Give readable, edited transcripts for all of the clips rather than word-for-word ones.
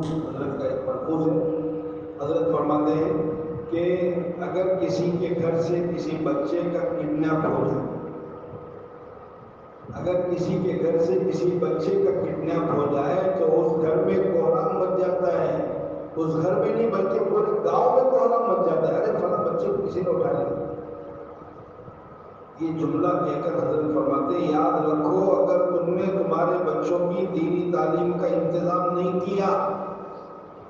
حضرت کا ایک ملفوظ ہے. حضرت فرماتے ہیں کہ اگر کسی کے گھر سے کسی بچے کا کڈنیپ ہو جائے، اگر کسی کے گھر سے کسی بچے کا کڈنیپ ہو جائے تو اس گھر میں کوہرام مچ جاتا ہے. اس گھر میں نہیں بلکہ پورے گاؤں میں کوہرام مچ جاتا ہے. ارے فلاں بچے کو کسی نے اٹھا لیا. یہ جملہ کہہ کر حضرت فرماتے ہیں یاد رکھو اگر تم نے تمہارے بچوں کی دینی تعلیم کا انتظام نہیں کیا،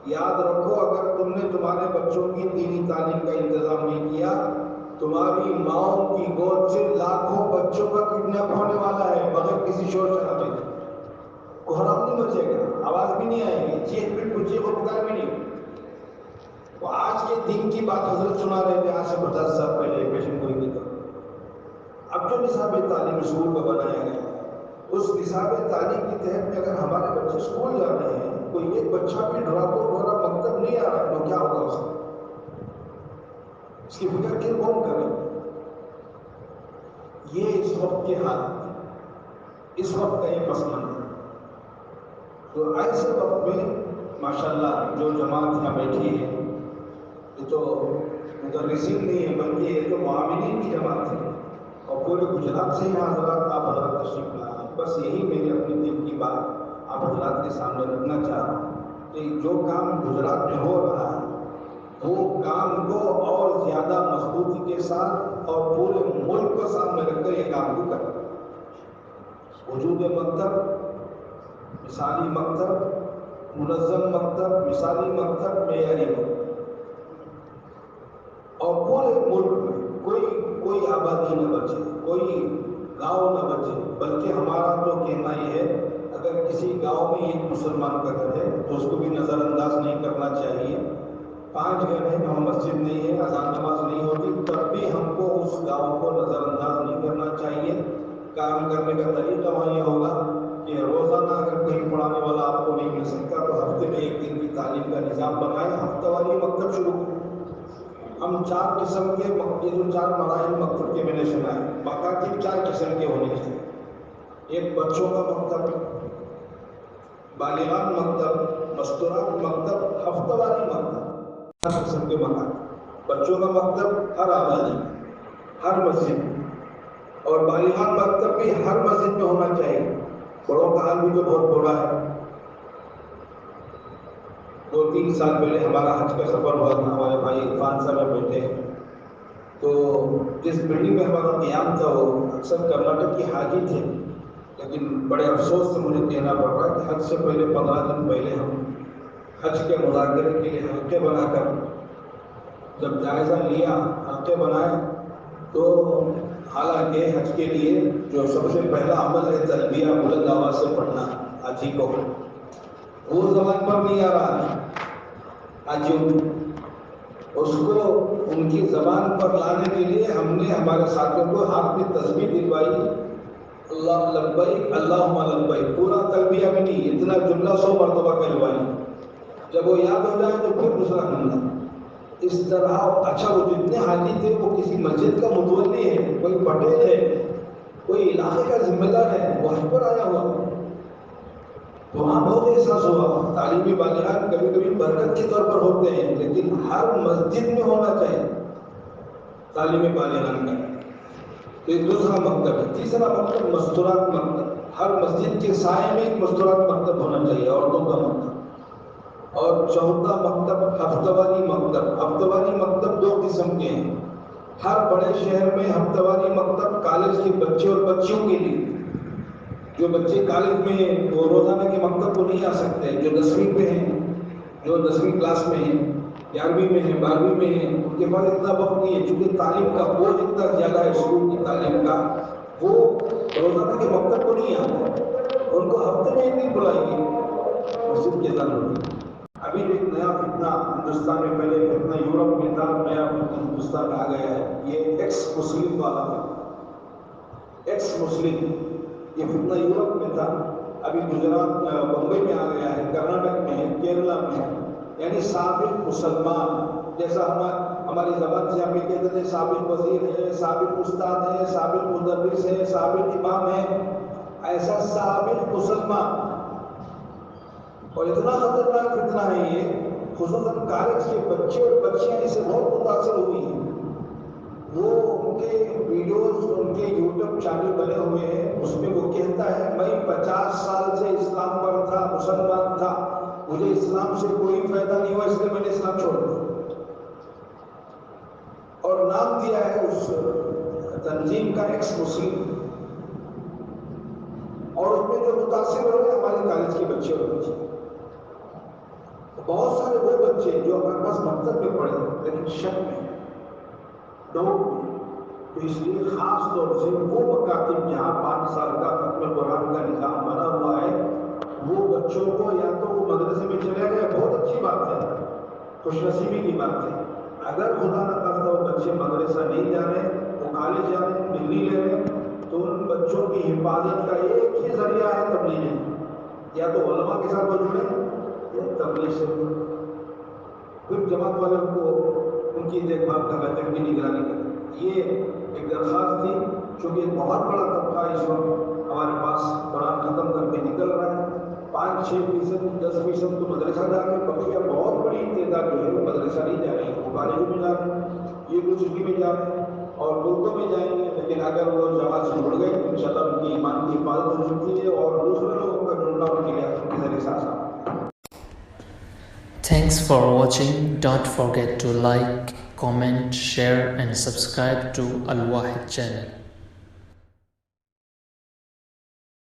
یاد رکھو اگر تم نے تمہارے بچوں کی دینی تعلیم کا انتظام نہیں کیا، تمہاری ماؤں کی گود سے لاکھوں بچوں کا کڈنیپ ہونے والا ہے بغیر کسی شور شرابے کے. کوہرام نہیں مچے گا، آواز بھی نہیں آئے گی، چیخ پیٹ بچے کو پکار بھی نہیں. وہ آج کے دن کی بات حضرت سنا رہے تھے آج سے 50 سال پہلے پیشن گوئی کی طرف. اب جو نصاب تعلیم اسکول کا بنایا گیا اس نصاب تعلیم کے تحت میں اگر ہمارے بچے اسکول جا رہے ہیں کوئی ایک بچہ بھی ڈھورا مکتب نہیں آ رہا ہے تو کیا ہوگا اس کا؟ اس کی فکر کیوں کون کرے؟ یہ اس وقت کے حالات، اس وقت کا یہ پس منظر. تو ایسے وقت میں ماشاءاللہ جو جماعت یہاں بیٹھی ہے یہ تو مدرسین نہیں ہے بلکہ یہ تو معاونین کی جماعت ہے اور پورے گجرات سے یہاں حضرات آپ حضرات تشریف لائے ہیں. بس یہی میری اپنی دل کی بات آپ حضرات کے سامنے رکھنا چاہ رہا ہوں کہ جو کام گجرات میں ہو رہا ہے وہ کام کو اور زیادہ مضبوطی کے ساتھ اور پورے ملک کو سامنے رکھ کر یہ کام کو کریں. وجود مکتب، مثالی مکتب، منظم مکتب، مثالی مکتب، معیاری مکتب، اور پورے ملک میں کوئی آبادی نہ بچے، کوئی گاؤں نہ بچے. بلکہ ہمارا تو کہنا یہ ہے اگر کسی گاؤں میں ایک مسلمان کا گھر ہے تو اس کو بھی نظر انداز نہیں کرنا چاہیے. 5 گھر ہیں وہاں مسجد نہیں ہے، اذان نماز نہیں ہوتی، تب بھی ہم کو اس گاؤں کو نظر انداز نہیں کرنا چاہیے. کام کرنے کا طریقہ وہاں یہ ہوگا کہ روزانہ اگر کہیں پڑھانے والا آپ کو نہیں مل سکتا تو ہفتے میں 1 دن کی تعلیم کا نظام بنائیں. ہفتہ واری مکتب شروع کریں. ہم 4 قسم کے یہ جو 4 مراحل مکتب کے میں نے سنا ہے مکاتب 4 قسم کے ہونے چاہیے. ایک بچوں کا مکتب، بالغان مکتب، مستورات مکتب، ہفتہ واری مکتب. 4 قسم کے مکاتب. بچوں کا مکتب ہر آبادی، ہر مسجد، اور بالغان مکتب بھی ہر مسجد میں ہونا چاہیے. بڑوں کا حال بھی تو بہت برا ہے. 2-3 سال پہلے ہمارا حج کا سفر ہوا تھا، ہمارے بھائی عرفان صاحب بیٹھے ہیں تو جس بلڈنگ میں ہمارا قیام تھا وہ اکثر کرناٹک کے حاجی تھے. لیکن بڑے افسوس سے مجھے کہنا پڑ رہا ہے کہ حج سے پہلے 15 دن پہلے ہم حج کے مذاکرے کے لیے حلقے بنا کر جب جائزہ لیا، حلقے بنائے تو حالانکہ حج کے لیے جو سب سے پہلا عمل ہے تلبیہ بلند آواز سے پڑھنا حاجی کو، وہ زبان پر نہیں آ رہا ہے. حاجیوں اس کو ان کی زبان پر لانے کے لیے ہم نے ہمارے ساتھیوں کو ہاتھ میں تسبیح دلوائی، اللہ لبیک اللہم لبیک، پورا تلبیہ بھی نہیں، اتنا جملہ 100 مرتبہ کہلوائی. جب وہ یاد ہو جائے تو پھر دوسرا جملہ. اس طرح اچھا وہ جتنے حاجی تھے وہ کسی مسجد کا متولی ہے، کوئی پٹیل ہے، کوئی علاقے کا ذمہ دار ہے، وہاں پر آیا ہوا. تو وہاں بہت احساس ہوا تعلیمی بالغان کبھی کبھی برکت کے طور پر ہوتے ہیں لیکن ہر مسجد میں ہونا چاہیے تعلیمی بالغان کا. تو یہ دوسرا مکتب ہے. تیسرا مکتب مستورات مکتب. ہر مسجد کے سائے میں ایک مستورات مکتب ہونا چاہیے، عورتوں کا مکتب. اور چوتھا مکتب ہفتہ واری مکتب. ہفتہ واری مکتب 2 قسم کے ہیں. ہر بڑے شہر میں ہفتہ واری مکتب کالج کے بچے اور بچیوں کے لیے. جو بچے کالج میں وہ روزانہ کے مکتب کو نہیں آ سکتے، جو 10ویں پہ ہیں، جو 10ویں کلاس میں ہیں، 11ویں میں ہیں، 12ویں میں ہیں، ان کے پاس اتنا وقت نہیں ہے چونکہ تعلیم کا بوجھ اتنا زیادہ ہے اسکول کی تعلیم کا، وہ روزانہ کے مکتب کو نہیں آتے. ان کو ہفتے میں 1 دن بلائیے مسجد کے اندر. ابھی ایک نیا فتنہ ہندوستان میں، پہلے فتنہ یورپ میں تھا، نیا فتنہ ہندوستان آ گیا ہے. یہ ایکس مسلم والا تھا، ایکس مسلم. یہ فتنہ یورپ میں تھا، ابھی گجرات بمبئی میں آ گیا ہے، کرناٹک میں ہے، کیرلا میں ہے. یعنی سابق مسلمان، جیسا ہماری زبان سے ہم یہ کہتے ہیں سابق وزیر ہے، سابق استاد ہے، سابق مدرس ہے، سابق امام ہے، ایسا سابق مسلمان اور اتنا خطرناک فتنہ ہے یہ، خصوصاً کالج کے بچے اور بچیاں اس سے بہت متاثر ہوئی ہیں۔ وہ ان کے ویڈیوز، ان کے یوٹیوب چینل بنے ہوئے ہیں، اس میں وہ کہتا ہے میں 50 سال سے اسلام پر تھا، مسلمان تھا، مجھے اسلام سے کوئی فائدہ نہیں ہوا، اس لیے میں نے اسلام چھوڑ دیا، اور نام دیا ہے اس تنظیم کا ایکس مسلم۔ اور اس میں جو متاثر ہوئے ہمارے کالج کے بچے اور بچے، بہت سارے وہ بچے جو ہمارے پاس مکتب میں پڑھے لیکن شک میں، ڈاؤٹ میں، تو اس لیے خاص طور سے وہ مکاتب جہاں 5 سال کا ختم قرآن کا نظام بنا ہوا ہے، وہ بچوں کو یا تو وہ مدرسے میں چلے گئے، بہت اچھی بات ہے، خوش نصیبی کی بات ہے۔ اگر خدا نہ خاصہ وہ بچے مدرسہ نہیں جا رہے، وہ کالج جا رہے، ڈگری لے رہے، تو ان بچوں کی حفاظت کا ایک ہی ذریعہ ہے تبلیغ، یا تو علماء کے ساتھ وہ جڑیں یا تبلیغ سے، پھر جماعت والوں کو ان کی دیکھ بھال کرنا چاہیے، ان کی نگرانی کرنا۔ یہ ایک درخواست تھی، چونکہ ایک بہت بڑا طبقہ اس وقت ہمارے پاس قرآن ختم کر کے نکل رہا ہے، 5-6%، 10% تو مدرسہ جا رہے ہیں، بقیہ بہت بڑی تعداد جو ہے وہ مدرسہ نہیں جا رہی ہے، وہ کالجوں میں جا رہے ہیں، یونیورسٹی میں جا رہے ہیں اور ملکوں میں جائیں گے، لیکن اگر وہ جماعت سے جڑ گئے تو انشاءاللہ ان کی ایمان کی حفاظت ہو سکتی ہے اور دوسرے لوگوں کا جڑنا ان کے لیے ان کے ذریعے آسان ہے۔ Thanks for watching. Don't forget to like, comment, share and subscribe to Al Wahid channel.